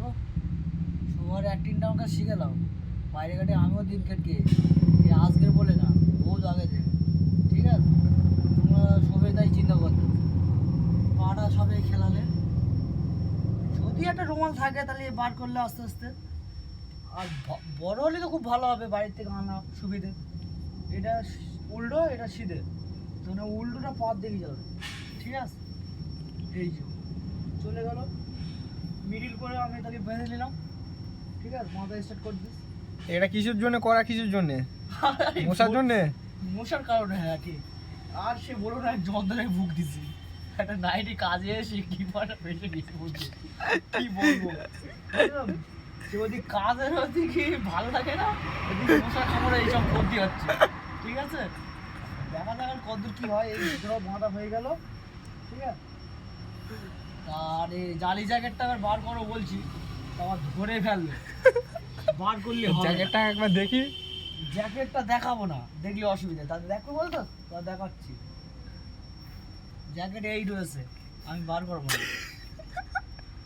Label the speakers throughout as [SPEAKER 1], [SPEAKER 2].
[SPEAKER 1] দেখো সবার অ্যাক্টিংটা আমাকে শিখে দাও। বাইরে ঘাটে আমিও দিন কেটে আজকের বলে না, বহুত আগে থেকে। ঠিক আছে, তোমরা সবাই তাই চিন্তা করতে পাটা সবাই খেলালে যদি একটা রোমান্স থাকে তাহলে বার করলে আস্তে আস্তে। আর বড় হলে তো খুব ভালো হবে, বাড়ির থেকে আনা সুবিধে। এটা উল্টো, এটা সিধে, তো না উল্টোটা পথ দেখে যাবে। ঠিক আছে, এই যে চলে গেল মিডিল করে আমি তাকে বেঁধে নিলাম। ঠিক আছে, মাথা স্টার্ট করে দিস।
[SPEAKER 2] এটা কিসের জন্য করা, কিসের জন্য? মশার জন্য?
[SPEAKER 1] মশার কারণে, হ্যাঁ ঠিক। আর সে বলো না যন্ত্রণায় ভুগ দিছি, একটা নাইটি কাজে এসে কি পাটা বেঁচে গেছে বলছে। কি বলবো, সে ওদিক কাজের ওদিকে ভালো লাগে না, ওদিকে মশার কামড়ে এইসব ক্ষতি হচ্ছে। ঠিক আছে, দেখা যাক আর কতদূর কি হয়। এই ধরো বাঁধা হয়ে গেল। ঠিক আছে, আর এই জালি জ্যাকেটটা আবার বার করো বলছি, আবার ধরে ফেলবে। বার করলে হবে না।
[SPEAKER 2] জ্যাকেটটা একবার দেখি।
[SPEAKER 1] জ্যাকেটটা দেখাবো না, দেখলে অসুবিধা। তাহলে দেখো বলতো, তা দেখাচ্ছি। জ্যাকেট এই রয়েছে, আমি বার করবো না,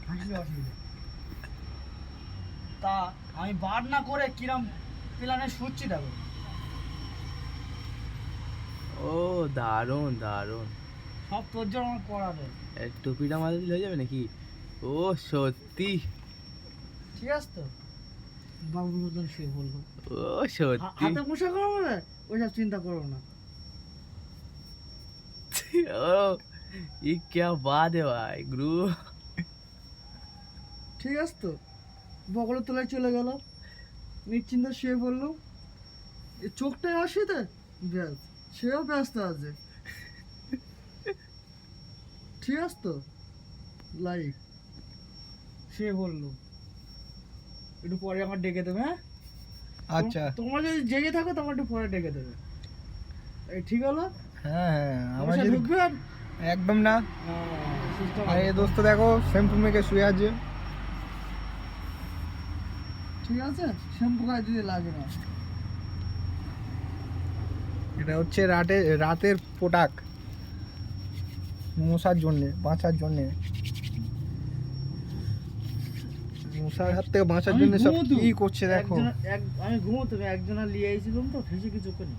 [SPEAKER 1] হাসলে অসুবিধা। তা আমি বার না করে কিরম প্ল্যানে শুচ্ছি দেখো।
[SPEAKER 3] ও দারুণ দারুণ।
[SPEAKER 1] সব তোর জন্য আমার করাবে।
[SPEAKER 3] টুপিটা মাথায় দিলে হয়ে যাবে নাকি? ও সত্যি?
[SPEAKER 1] ঠিক আছে তো, বাবুর মতন শুয়ে বলবো।
[SPEAKER 3] ও সত্যি?
[SPEAKER 1] হাতে পোষা করবো না, ওইসব চিন্তা করবো না।
[SPEAKER 3] ओ ये क्या बात है भाई गुरु।
[SPEAKER 1] ঠিক আছে তো, বগলের তলায় চলে গেল, নিশ্চিন্ত শুয়ে পড়লো। এই চোখটাই আসে তো ব্যাস, সেও ব্যস্ত আছে। ঠিক আছে তো, লাইক শুয়ে পড়লো। একটু পরে আমার ডেকে দেবে। হ্যাঁ
[SPEAKER 2] আচ্ছা,
[SPEAKER 1] তোমরা যদি জেগে থাকো তোমার একটু পরে ডেকে দেবে। এই ঠিক হলো।
[SPEAKER 2] হ্যাঁ হ্যাঁ,
[SPEAKER 1] আমার
[SPEAKER 2] আমার
[SPEAKER 1] সাথে
[SPEAKER 2] যদি
[SPEAKER 1] ঢুকবে আর
[SPEAKER 2] একদম না।
[SPEAKER 1] system
[SPEAKER 2] আর
[SPEAKER 1] আছে।
[SPEAKER 2] এই দোস্ত দেখো শ্যাম্পু মেখে শুয়ে আছে।
[SPEAKER 1] ঠিক আছে, শ্যাম্পু গায়ে দিতে লাগে না।
[SPEAKER 2] এটা হচ্ছে রাতের পোটাক, মশার জন্য, বাঁচার জন্য, মশার হাত থেকে বাঁচার
[SPEAKER 1] আমি
[SPEAKER 2] জন্য সব
[SPEAKER 1] ঘুমোতো।
[SPEAKER 2] কি করছে দেখো।
[SPEAKER 1] আমি ঘুমোতো, একজনা নিয়ে আইছিলাম তো, ফেসে কিছু করি।